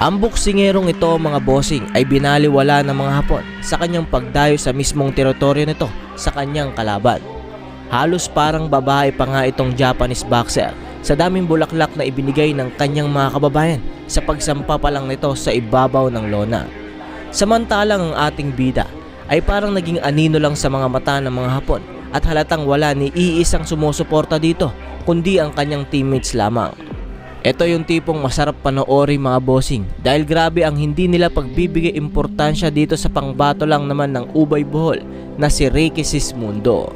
Ang boksingerong ito mga bossing ay binaliwala ng mga Hapon sa kanyang pagdayo sa mismong teritoryo nito sa kanyang kalaban. Halos parang babae pa nga itong Japanese boxer sa daming bulaklak na ibinigay ng kanyang mga kababayan sa pagsampa pa lang nito sa ibabaw ng lona. Samantalang ang ating bida ay parang naging anino lang sa mga mata ng mga Hapon at halatang wala ni iisang sumusuporta dito kundi ang kanyang teammates lamang. Ito yung tipong masarap panoorin mga bossing dahil grabe ang hindi nila pagbibigay importansya dito sa pangbato lang naman ng ubay buhol na si Ricky Sismundo.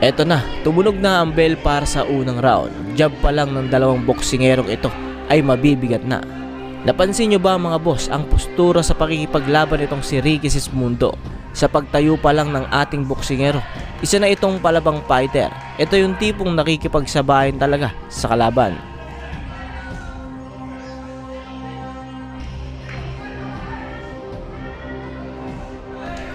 Eto na, tumunog na ang bell para sa unang round. Jab pa lang ng dalawang boksingerong ito ay mabibigat na. Napansin nyo ba mga boss ang postura sa pakikipaglaban nitong si Ricky Sismundo? Sa pagtayo pa lang ng ating boksingero, isa na itong palabang fighter. Ito yung tipong nakikipagsabayan talaga sa kalaban.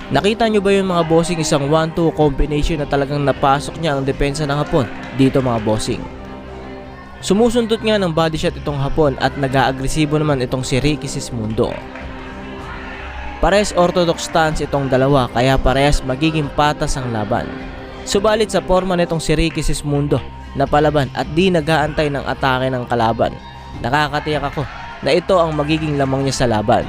Nakita nyo ba yung mga bossing isang 1-2 combination na talagang napasok niya ang depensa ng Hapon dito mga bossing? Sumusundot nga ng body shot itong Hapon at nag-aagresibo naman itong si Ricky Sismundo. Parehas orthodox stance itong dalawa kaya parehas magiging patas ang laban. Subalit sa forma nitong si Ricky Sismundo na palaban at di nag-aantay ng atake ng kalaban, nakakatiyak ako na ito ang magiging lamang niya sa laban.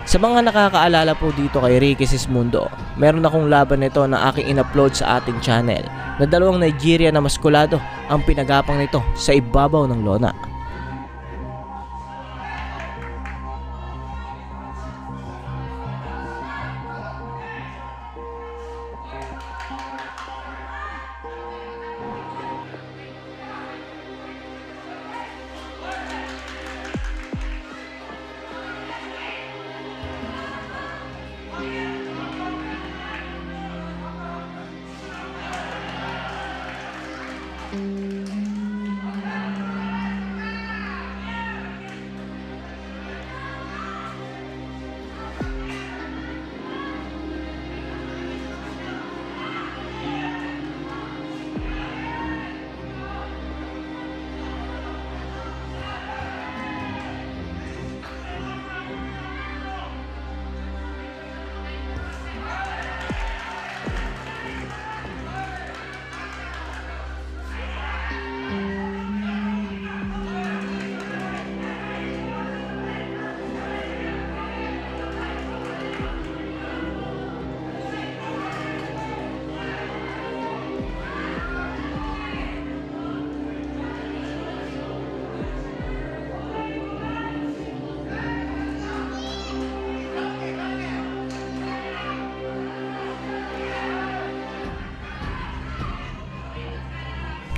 Sa mga nakakaalala po dito kay Ricky Sismundo, meron akong laban nito na aking in-upload sa ating channel na dalawang Nigeria na maskulado ang pinagapang nito sa ibabaw ng lona.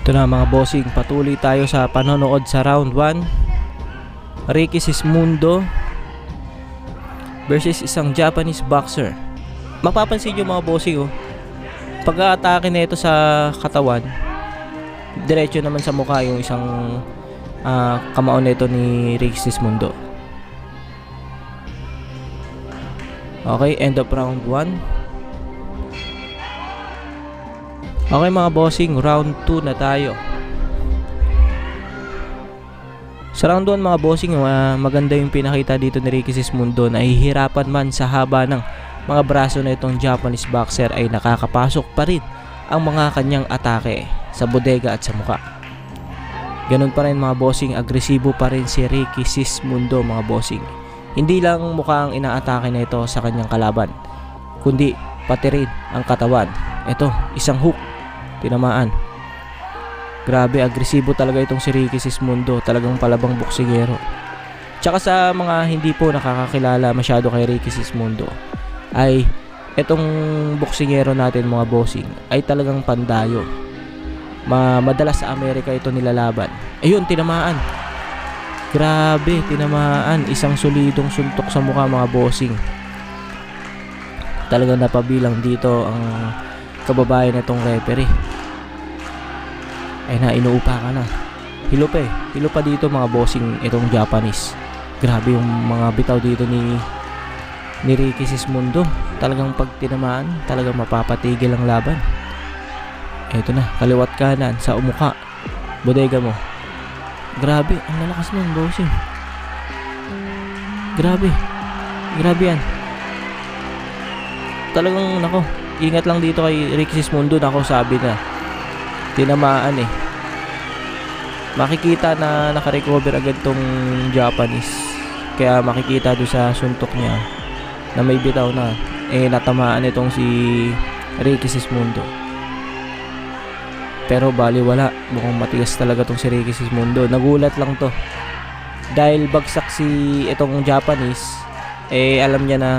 Ito na mga bossing, patuloy tayo sa panonood sa round 1. Ricky Sismundo versus isang Japanese boxer. Mapapansin nyo mga bossing pag-aatake na ito sa katawan, diretso naman sa mukha yung isang kamao nito ni Ricky Sismundo. Okay, end of round 1. Okay mga bossing, round 2 na tayo. Sa round 1 mga bossing, maganda yung pinakita dito ni Ricky Sismundo. Nahihirapan man sa haba ng mga braso na itong Japanese boxer ay nakakapasok pa rin ang mga kanyang atake sa bodega at sa muka. Ganun pa rin mga bossing, agresibo pa rin si Ricky Sismundo mga bossing. Hindi lang mukha ang inaatake na ito sa kanyang kalaban, kundi pati rin ang katawan. Ito, isang hook, tinamaan. Grabe, agresibo talaga itong si Ricky Sismundo. Talagang palabang boksingero. Tsaka sa mga hindi po nakakakilala masyado kay Ricky Sismundo, ay itong boksingero natin mga bossing ay talagang pandayo. Madalas sa Amerika ito nilalaban. Ayun, tinamaan. Grabe, tinamaan. Isang solidong suntok sa mukha mga bossing. Talagang napabilang dito ang kababayan na itong referee. Ay na, inuupa ka na. Hilo pa dito mga bossing itong Japanese. Grabe yung mga bitaw dito ni ni Ricky Sismundo. Talagang pag tinamaan, talagang mapapatigil ang laban. Eto na, kaliwat kanan sa umuka. Bodega mo. Grabe, ang lalakas nun, bossing. Grabe. Grabe yan. Talagang, nako, ingat lang dito kay Ricky Sismundo. Nako, sabi na, tinamaan eh. Makikita na nakarecover agad tong Japanese. Kaya makikita doon sa suntok niya na may bitaw na. Natamaan itong si Ricky Sismundo. Pero bali wala. Mukhang matigas talaga tong si Ricky Sismundo. Nagulat lang to. Dahil bagsak si itong Japanese, alam niya na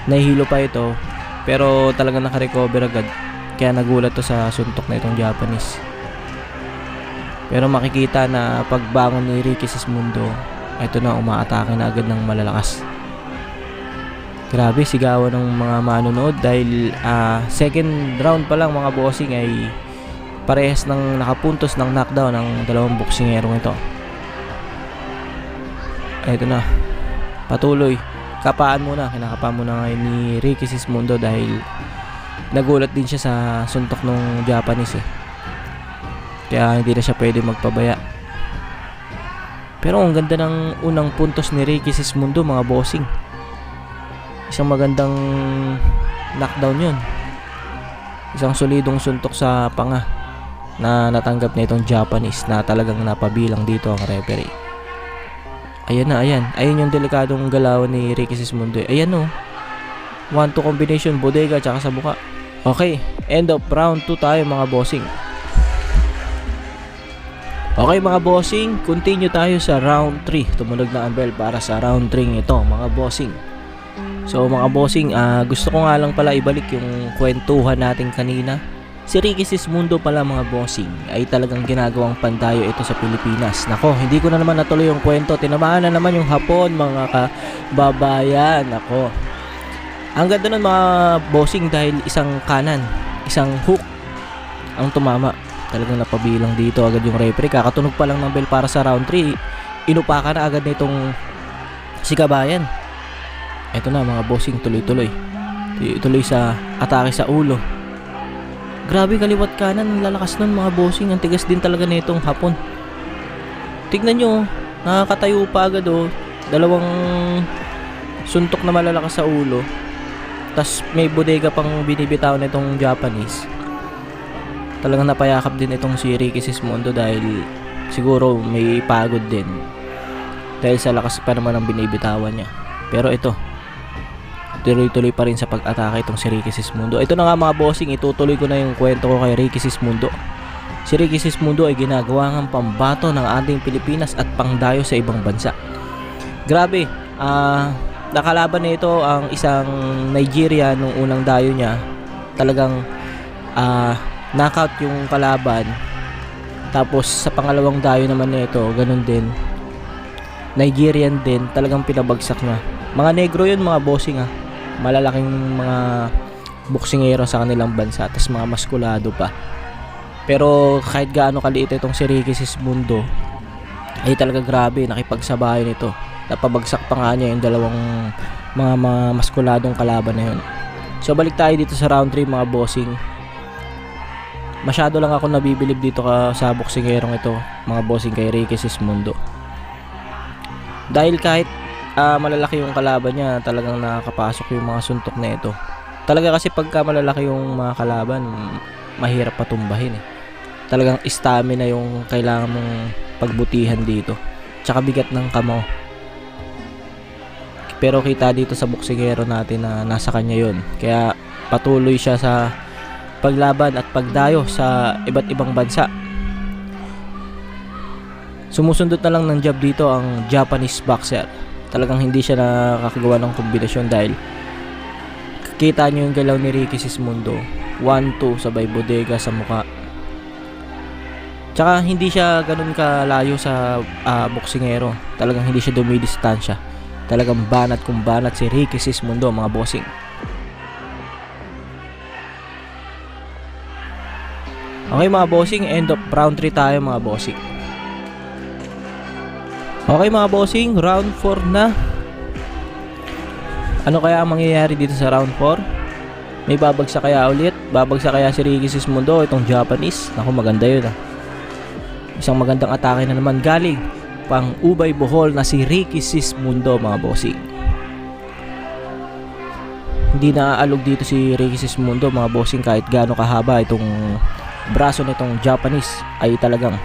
nahihilo pa ito. Pero talagang nakarecover agad. Kaya nagulat to sa suntok na itong Japanese. Pero makikita na pagbangon ni Ricky Sismundo, ito na, umaatake na agad ng malalakas. Grabe, sigawan ng mga manonood dahil second round pa lang mga bossing ay parehas ng nakapuntos ng knockdown ng dalawang boksingerong ito. Ito na, patuloy. Kapaan muna, kinakapaan muna ngayon ni Ricky Sismundo dahil nagulat din siya sa suntok ng Japanese eh. Kaya hindi na siya pwede magpabaya. Pero ang ganda ng unang puntos ni Ricky Sismundo mga bossing. Isang magandang knockdown yun. Isang solidong suntok sa panga na natanggap na itong Japanese na talagang napabilang dito ang referee. Ayan na, ayan. Ayun yung delikadong galaw ni Ricky Sismundo. Ayan o. 1-2 combination, bodega tsaka sa buka. Okay, end of round 2 tayo mga bossing. Okay mga bossing, continue tayo sa round 3. Tumunog na ang bell para sa round 3 ito mga bossing. So mga bossing, gusto ko nga lang pala ibalik yung kwentuhan natin kanina. Si Ricky Sismundo pala mga bossing ay talagang ginagawang pandayo ito sa Pilipinas. Nako, hindi ko na naman natuloy yung kwento. Tinamaan na naman yung Hapon mga kababayan. Nako, ang ganda nun mga bossing dahil isang kanan, isang hook ang tumama. Talagang napabilang dito agad yung referee. Kakatunog pa lang ng bell para sa round 3. Inupakan na agad nitong si Kabayan. Ito na mga bossing, tuloy-tuloy. Tuloy sa atake sa ulo. Grabe, kaliwat kanan, ang lalakas nun mga bossing. Ang tigas din talaga nitong Hapon. Tignan nyo, nakakatayo pa agad oh. Dalawang suntok na malalakas sa ulo. Tas may bodega pang binibitaw nitong Japanese. Talagang napayakap din itong si Ricky Sismundo dahil siguro may pagod din. Dahil sa lakas pa naman ang binibitawan niya. Pero ito, tuloy-tuloy pa rin sa pag-atake itong si Ricky Sismundo. Ito na nga mga bossing, itutuloy ko na yung kwento ko kay Ricky Sismundo. Si Ricky Sismundo ay ginagawa ng pambato ng ating Pilipinas at pangdayo sa ibang bansa. Grabe, nakalaban na ito ang isang Nigeria nung unang dayo niya. Talagang knockout yung kalaban. Tapos sa pangalawang dayo naman nito, ganun din. Nigerian din, talagang pinabagsak na. Mga negro yun mga bossing malalaking mga boksingero sa kanilang bansa, tas mga maskulado pa. Pero kahit gaano kaliit itong si Ricky Sismundo, ay talaga grabe, nakipagsabayan ito. Napabagsak pa nga niya yung dalawang mga maskuladong kalaban na yun. So balik tayo dito sa round 3 mga bossing. Masyado lang ako nabibilib dito sa boksingerong ito mga bossing kay Ricky Sismundo. Dahil kahit malalaki yung kalaban niya, talagang nakakapasok yung mga suntok na ito. Talaga kasi pagka malalaki yung mga kalaban, mahirap patumbahin eh. Talagang stamina yung kailangan mong pagbutihan dito. Tsaka bigat ng kamao. Pero kita dito sa boksingero natin na nasa kanya yun. Kaya patuloy siya sa paglaban at pagdayo sa iba't ibang bansa. Sumusundot na lang ng jab dito ang Japanese boxer. Talagang hindi siya nakakagawa ng kombinasyon dahil kita nyo yung galaw ni Ricky Sismundo. 1-2 sabay bodega sa mukha. Tsaka hindi siya ganun kalayo sa boksingero. Talagang hindi siya dumidistansya. Talagang banat kung banat si Ricky Sismundo mga bossing. Okay mga bossing, end of round 3 tayo mga bossing. Okay mga bossing, round 4 na. Ano kaya ang mangyayari dito sa round 4? May babagsak kaya ulit? Babagsak kaya si Ricky Sismundo, itong Japanese? Naku, maganda yun Isang magandang atake na naman galing pang Ubay Bohol na si Ricky Sismundo, mga bossing. Hindi naaalog dito si Ricky Sismundo, mga bossing, kahit gaano kahaba itong braso nitong Japanese ay talagang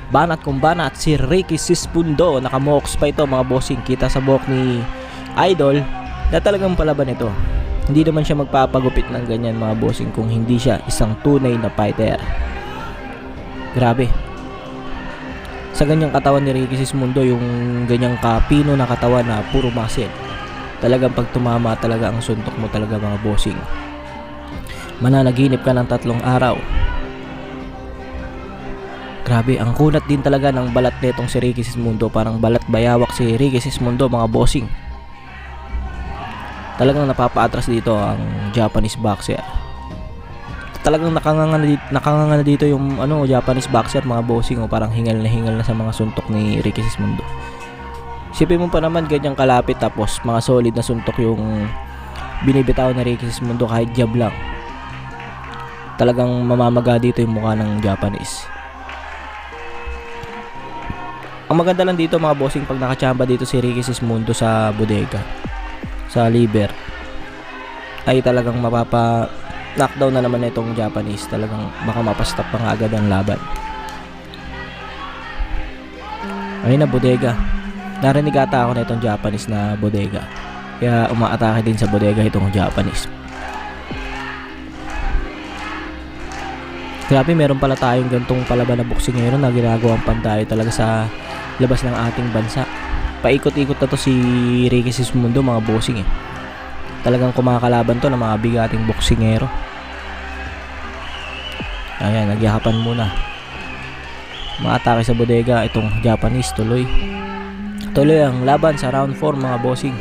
banat kung banat si Ricky Sismundo. Nakamox pa ito, mga bossing. Kita sa buhok ni Idol na talagang palaban ito. Hindi naman siya magpapagupit ng ganyan, mga bossing, kung hindi siya isang tunay na fighter. Grabe. Sa ganyang katawan ni Ricky Sismundo, yung ganyang kapino na katawan na puro muscle, talagang pag tumama talaga ang suntok mo talaga, mga bossing, mananaginip ka ng 3 araw. Grabe, ang kunat din talaga ng balat netong si Ricky Sismundo. Parang balat bayawak si Ricky Sismundo, mga bossing. Talagang napapaatras dito ang Japanese boxer. Talagang nakanganga na dito yung Japanese boxer, mga bossing, parang hingal na sa mga suntok ni Ricky Sismundo. Sipin mo pa naman, ganyang kalapit, tapos mga solid na suntok yung binibitaw na Ricky Sismundo, kahit jab lang. Talagang mamamaga dito yung mukha ng Japanese. Ang maganda lang dito, mga bossing, pag nakachamba dito si Ricky Sismundo sa bodega, sa liver, ay talagang mapapa-knockdown na naman itong Japanese. Talagang baka mapastop pa nga agad ang laban. Ayun na, bodega. Narinig ata ako na itong Japanese na bodega, kaya umaatake din sa bodega itong Japanese. Grabe, meron pala tayong gantong palaban na boxing ngayon na ginagawang pantayo talaga sa labas ng ating bansa. Paikot-ikot na to si Ricky Sismundo, mga bossing Talagang kumakalaban to ng mga bigating boksingero. Ayan, nagyakapan muna. Mga atake sa bodega itong Japanese. Tuloy ang laban sa round 4, mga bossing.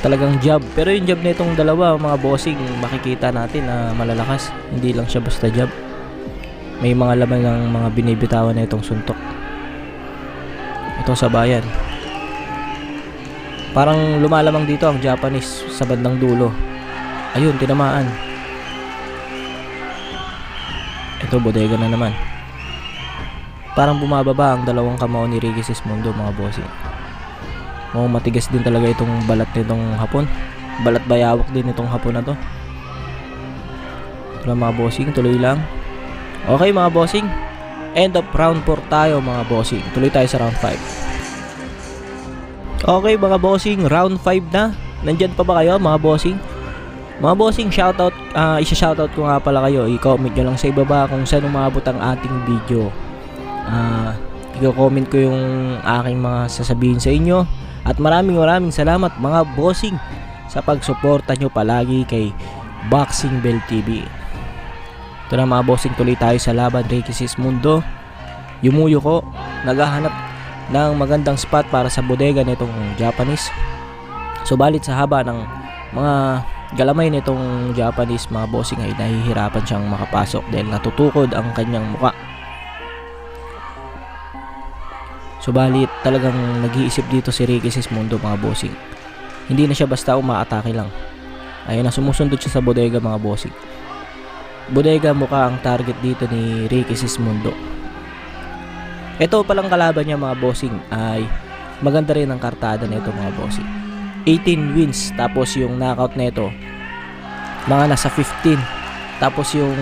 Talagang jab, pero yung jab na itong dalawa, mga bossing, makikita natin na malalakas. Hindi lang siya basta jab. May mga laman ng mga binibitawan na itong suntok. Ito sa bayan. Parang lumalamang dito ang Japanese sa bandang dulo. Ayun, tinamaan. Ito, bodega na naman. Parang bumababa ang dalawang kamao ni Ricky Sismundo, mga bossing. Matigas din talaga itong balat nitong hapon. Balat bayawak din itong hapon na to. Ito, mga bossing, tuloy lang. Okay, mga bossing, end of round 4 tayo, mga bossing. Tuloy tayo sa round 5. Okay, mga bossing, round 5 na. Nandyan pa ba kayo, mga bossing? Mga bossing, shoutout, isa-shoutout ko nga pala kayo. I-comment nyo lang sa ibaba kung saan umabot ang ating video. I-comment ko yung aking mga sasabihin sa inyo. At maraming salamat, mga bossing, sa pagsuporta nyo palagi kay Boxing Bell TV. Ito na, mga bossing, tuloy tayo sa laban. Ricky Sismundo, yumuyo ko, naghahanap ng magandang spot para sa bodega nitong Japanese. Subalit sa haba ng mga galamay nitong Japanese, mga bossing, ay nahihirapan siyang makapasok dahil natutukod ang kanyang muka. Subalit talagang nag-iisip dito si Ricky Sismundo, mga bossing. Hindi na siya basta umaatake lang. Ayun na, sumusundot siya sa bodega, mga bossing. Bodega mukha ang target dito ni Ricky Sismundo. Ito palang kalaban niya, mga bossing, ay maganda rin ang kartada nito, mga bossing. 18 wins, tapos yung knockout nito mga nasa 15. Tapos yung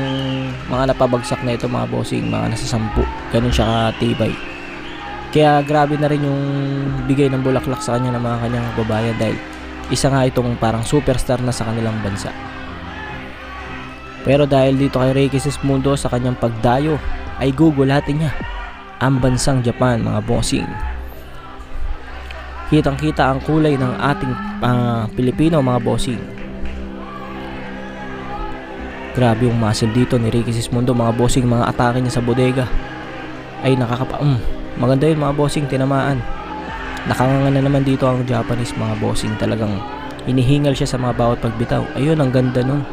mga napabagsak na ito, mga bossing, mga nasa 10. Ganun siya katibay. Kaya grabe na rin yung bigay ng bulaklak sa kanya ng mga kanyang babayan, dahil isa nga itong parang superstar na sa kanilang bansa. Pero dahil dito kay Ricky Sismundo, sa kanyang pagdayo, ay gugulatin niya ang bansang Japan, mga bossing. Kitang-kita ang kulay ng ating Pilipino, mga bossing. Grabe yung muscle dito ni Ricky Sismundo, mga bossing. Mga atake niya sa bodega ay maganda yun, mga bossing, tinamaan. Nakanganga na naman dito ang Japanese, mga bossing. Talagang inihingal siya sa mga bawat pagbitaw. Ayun, ang ganda nun.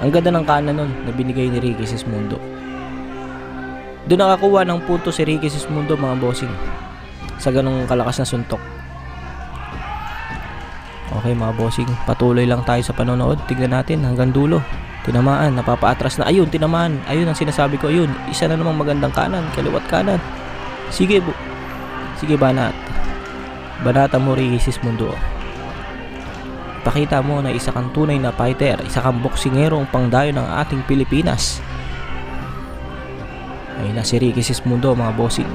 Ang ganda ng kanan nun na binigay ni Ricky Sismundo. Doon nakakuha ng punto si Ricky Sismundo, mga bossing, sa ganong kalakas na suntok. Okay mga bossing, patuloy lang tayo sa panonood. Tignan natin hanggang dulo. Tinamaan, napapaatras na. Ayun, tinamaan. Ayun ang sinasabi ko. Ayun, isa na namang magandang kanan, kaliwat kanan. Sige, sige Banat. Banata mo Ricky Sismundo. Pakita mo na isa kang tunay na fighter, isa kang boksingerong pangdayo ng ating Pilipinas. Ayun na si Ricky Sismundo mga bossing.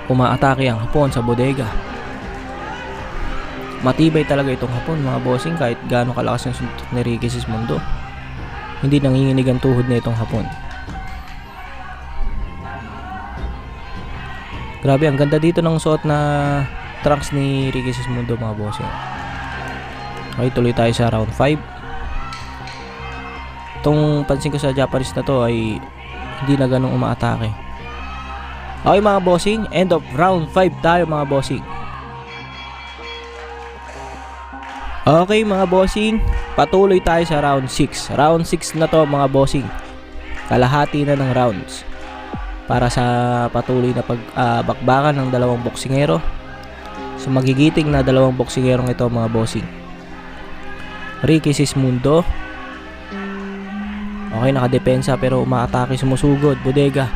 Umaatake ang Hapon sa bodega. Matibay talaga itong Hapon mga bossing, kahit gaano kalakas ang suntok ni Ricky Sismundo. Hindi nanginginig ang tuhod na itong Hapon. Grabe, ang ganda dito ng suot na trunks ni Ricky Sismundo mga bossing. Okay, tuloy tayo sa round 5. Itong pansin ko sa Japanese na to ay hindi na ganun umaatake. Okay mga bossing, end of round 5 tayo mga bossing. Okay mga bossing, patuloy tayo sa round 6. Round 6 na to mga bossing. Kalahati na ng rounds para sa patuloy na pagbakbakan ng dalawang boksingero. So magigiting na dalawang boksingerong ito mga bossing. Ricky Sismundo. Okay, nakadepensa pero umaatake, sumusugod, bodega.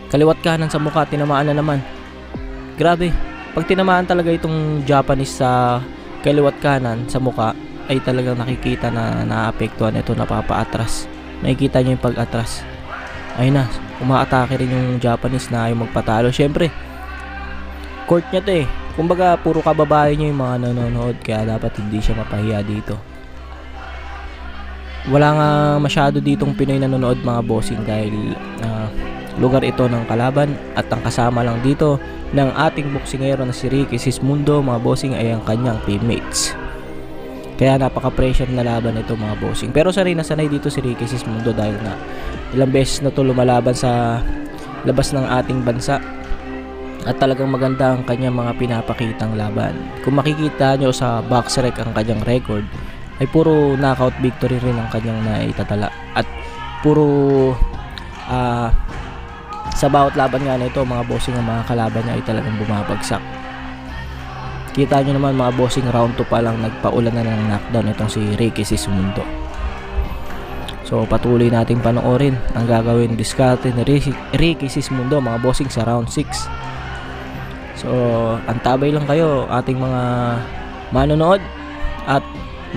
Kaliwat kanan sa mukha, tinamaan na naman. Grabe, pag tinamaan talaga itong Japanese sa kaliwat kanan sa mukha, ay talagang nakikita na naapektuhan ito, napapaatras. Nakikita nyo yung pag-atras. Ayun na, umaatake rin yung Japanese na ayaw magpatalo. Syempre, court niya to eh. Kumbaga, puro kababae nyo yung mga nanonood, kaya dapat hindi siya mapahiya dito. Wala nga masyado ditong Pinoy nanonood mga bossing dahil lugar ito ng kalaban, at ang kasama lang dito ng ating boksingero na si Ricky Sismundo mga bossing ay ang kanyang teammates. Kaya napaka-pressure na laban ito mga bossing. Pero sanay na sanay dito si Ricky Sismundo dahil na ilang beses na to lumalaban sa labas ng ating bansa. At talagang maganda ang kanyang mga pinapakitang laban. Kung makikita nyo sa BoxRec ang kanyang record, ay puro knockout victory rin ang kanyang naitatala. At puro sa bawat laban nga nito mga bossing, ang mga kalaban niya ay talagang bumabagsak. Kita nyo naman mga bossing, round 2 pa lang nagpaulan na ng knockdown itong si Ricky Sismundo. So patuloy nating panoorin ang gagawin diskarte ni Ricky Sismundo mga bossing sa round 6. So antabay lang kayo ating mga manonood, at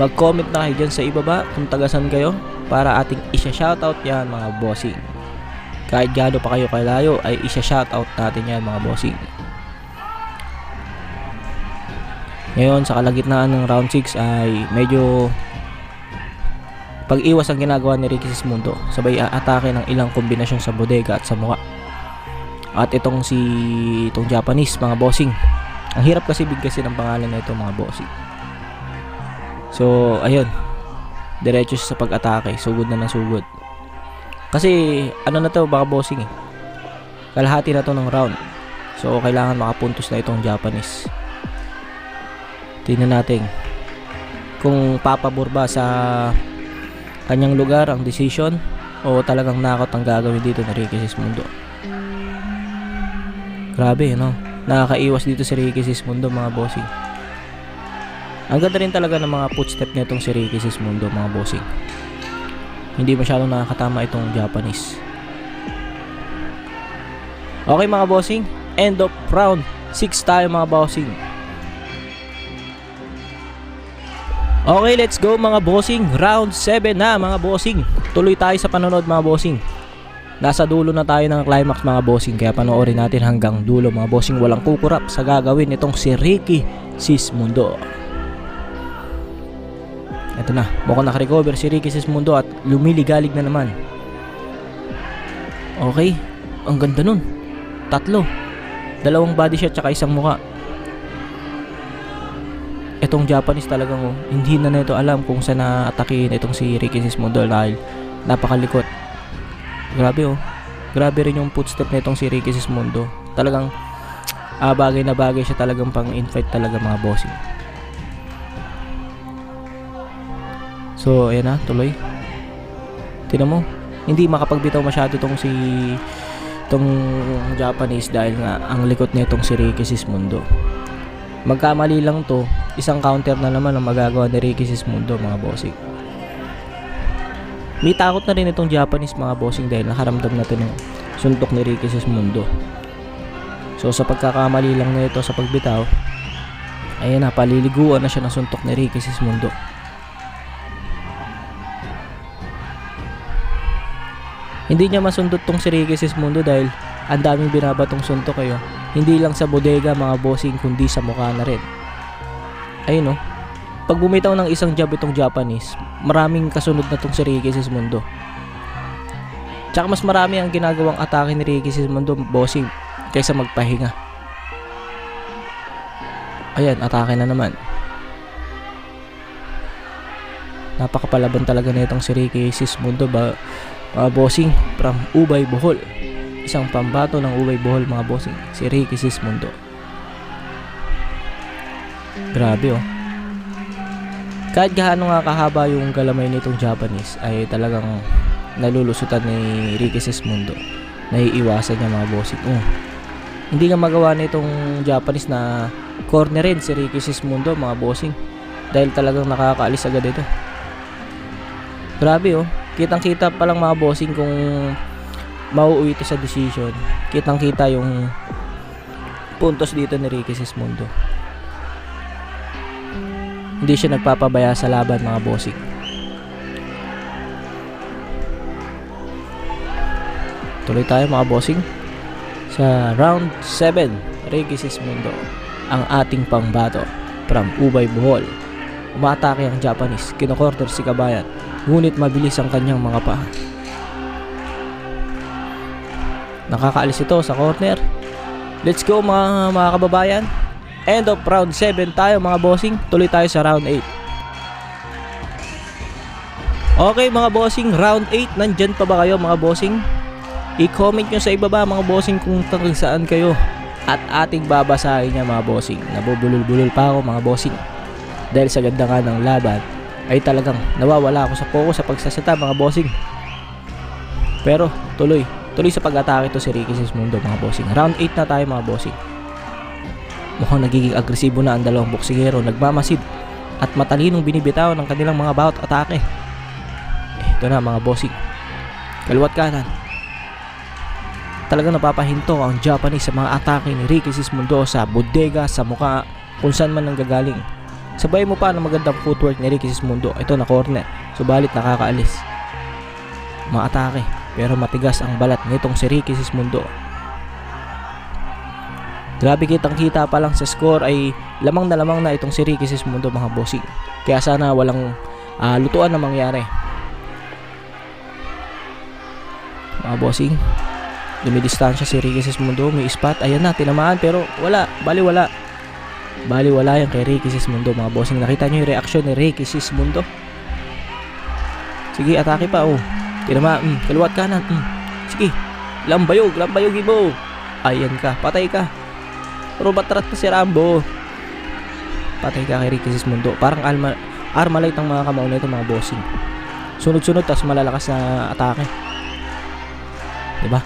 mag-comment na kayo dyan sa ibaba kung tagasan kayo para ating isa-shoutout yan mga bossing. Kahit gaano pa kayo kalayo ay isa-shoutout natin yan mga bossing. Ngayon sa kalagitnaan ng round 6 ay medyo pag-iwas ang ginagawa ni Ricky Sismundo. Sabay atake ng ilang kombinasyon sa bodega at sa mukha. At itong Japanese mga bossing, ang hirap kasi bigkasin ang pangalan na ito mga bossing. So ayun, diretso sa pag-atake, sugod na ng sugod. Kasi ano na to mga bossing eh, kalahati na to ng round. So kailangan makapuntos na itong Japanese. Tingnan natin kung papabor ba sa kanyang lugar ang decision o talagang knockout ang gagawin dito ni Ricky Sismundo. Grabe, no? Nakakaiwas dito si Ricky Sismundo mga bossing. Ang ganda rin talaga ng mga footstep nitong si Ricky Sismundo mga bossing. Hindi masyadong nakakatama itong Japanese. Okay mga bossing, end of round 6 tayo mga bossing. Okay, let's go mga bossing. Round 7 na mga bossing. Tuloy tayo sa panonood mga bossing. Nasa dulo na tayo ng climax mga bossing, kaya panoorin natin hanggang dulo mga bossing. Walang kukurap sa gagawin nitong si Ricky Sismundo. Ito na, mukhang nakarecover si Ricky Sismundo at lumiligalig na naman. Okay, ang ganda nun. 3, 2 body shot tsaka isang mukha. Itong Japanese talagang hindi na nito alam kung saan na-atakihin itong si Ricky Sismundo dahil napakalikot. Grabe grabe rin yung footstep na itong si Ricky Sismundo. Talagang bagay na bagay siya talagang pang in-fight talaga mga bossing. So ayan na, tuloy. Tingnan mo, hindi makapagbitaw masyado itong Japanese dahil nga ang likot na itong si Ricky Sismundo. Magkamali lang to, isang counter na naman ang magagawa ni Ricky Sismundo mga bossing. May takot na rin itong Japanese mga bossing dahil nakaramdam natin ng suntok ni Ricky Sismundo. So sa pagkakamali lang na ito sa pagbitaw, ayan na, paliliguan na siya ng suntok ni Ricky Sismundo. Hindi niya masundot tong si Ricky Sismundo dahil ang daming binabatong suntok kayo. Hindi lang sa bodega mga bossing kundi sa mukha na rin. Ayun o. Pag bumitaw ng isang jab itong Japanese, maraming kasunod na tong si Ricky Sismundo. Tsaka mas marami ang ginagawang atake ni Ricky Sismundo bossing kaysa magpahinga. Ayan, atake na naman. Napakapalaban talaga na itong si Ricky Sismundo ba, mga bossing, from Ubay, Bohol. Isang pambato ng Ubay, Bohol mga bossing, si Ricky Sismundo. Grabe oh. Kahit gaano nga kahaba yung galamay nitong Japanese ay talagang nalulusutan ni Ricky Sismundo. Naiiwasan niya mga bossing. Hindi nga magawa nitong Japanese na cornerin si Ricky Sismundo mga bossing dahil talagang nakakaalis agad ito. Grabe oh. Kitang kita pa lang mga bossing kung mauuwi ito sa decision. Kitang kita yung puntos dito ni Ricky Sismundo. Hindi siya nagpapabaya sa laban mga bossing. Tuloy tayo mga bossing sa round 7. Ricky Sismundo ang ating pangbato from Ubay, Bohol. Umaatake ang Japanese, kinokorter si Kabayan, ngunit mabilis ang kanyang mga paa. Nakakaalis ito sa corner. Let's go mga kababayan. End of round 7 tayo mga bossing. Tuloy tayo sa round 8. Okay mga bossing, round 8. Nandyan pa ba kayo mga bossing? I-comment nyo sa ibaba mga bossing kung saan kayo at ating babasahin niya mga bossing. Nabubulol-bulol pa ako mga bossing dahil sa ganda nga ng laban ay talagang nawawala ako sa focus sa pagsasata mga bossing. Pero tuloy sa pag-atake to si Ricky Sismundo mga bossing. Round 8 na tayo mga bossing. Mukhang nagiging agresibo na ang dalawang boksingero, nagmamasid at matalinong binibitaw ng kanilang mga bawat atake. Ito na mga bossing, kaliwat kanan. Talagang napapahinto ang Japanese sa mga atake ni Ricky Sismundo sa bodega, sa mukha, kung saan man nanggagaling. Sabay mo pa ng magandang footwork ni Ricky Sismundo. Ito na corner, subalit nakakaalis. Mga atake, pero matigas ang balat nitong si Ricky Sismundo. Grabe, kitang kita pa lang sa score ay lamang na itong si Ricky Sismundo mga bossing. Kaya sana walang lutuan na mangyari. Mga bossing, lumidistansya si Ricky Sismundo, may spot, ayan na, tinamaan pero wala, baliwala yan kay Ricky Sismundo mga bossing. Nakita nyo yung reaksyon ni Ricky Sismundo. Sige, atake pa oh. Tinamaan, kaliwat kanan. Sige, lambayog ibo. Ayan ka, patay ka. Robatrat na si Rambo. Patay ka kay Ricky Sismundo. Parang Armalite ang mga kamao nito mga bossing. Sunod-sunod tas malalakas na atake. Diba?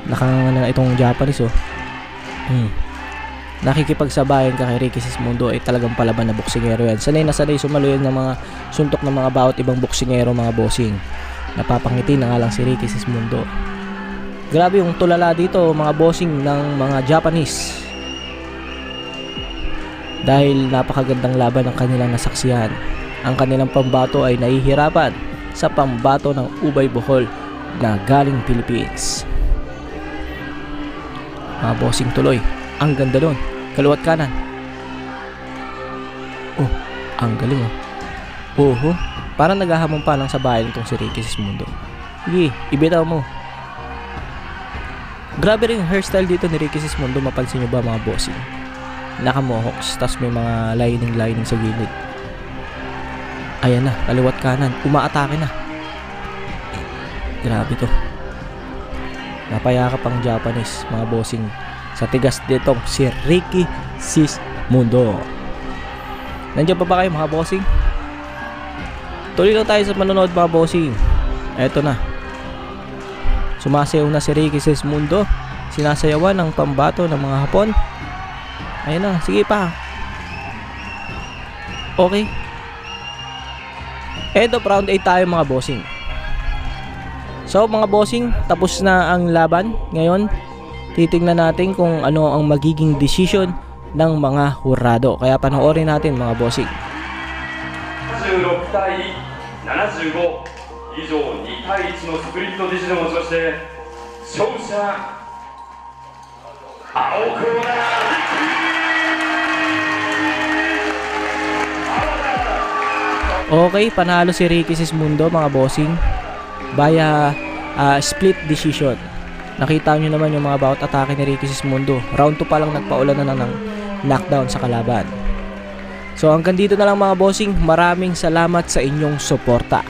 Nakanganga na itong Japanese oh. Nakikipagsabayan ka kay Ricky Sismundo ay talagang palaban na boksingero yan. Sanay na sanay sumaluyan ng mga suntok ng mga bawat ibang boksingero mga bossing. Napapangiti na nga lang si Ricky Sismundo. Grabe yung tulala dito mga bossing ng mga Japanese. Dahil napakagandang laban ang kanilang nasaksihan. Ang kanilang pambato ay nahihirapan sa pambato ng Ubay, Bohol na galing Philippines. Mga bossing, tuloy. Ang ganda doon. Kaliwat kanan. Oh, ang galing oh. Parang naghahamon pa lang sa bahay nitong si Ricky Sismundo. Sige, ibitaw mo. Grabe rin yung hairstyle dito ni Ricky Sismundo. Mapansin nyo ba mga bossing? Naka-mohawks, tas may mga lining sa gilid. Ayan na, kaliwat kanan, umaatake na. Grabe to. Napayakap ang Japanese mga bossing sa tigas ditong si Ricky Sismundo. Nandiyan pa ba kayo mga bossing? Tuloy lang tayo sa manonood mga bossing. Eto na, sumasayaw na si Ricky Sismundo. Sinasayawan ng pambato ng mga Hapon. Ayun na, sige pa. Okay. End of round 8 tayo mga bossing. So mga bossing, tapos na ang laban. Ngayon, titingnan natin kung ano ang magiging decision ng mga hurado. Kaya panoorin natin mga bossing. 76対75以上2対1のスプリットディシジョンをそして勝者青コーナー Okay, panalo si Ricky Sismundo mga bossing via split decision. Nakita nyo naman yung mga bawat atake ni Ricky Sismundo. Round 2 pa lang nagpaulan na ng knockdown sa kalaban. So hanggang dito na lang mga bossing. Maraming salamat sa inyong suporta.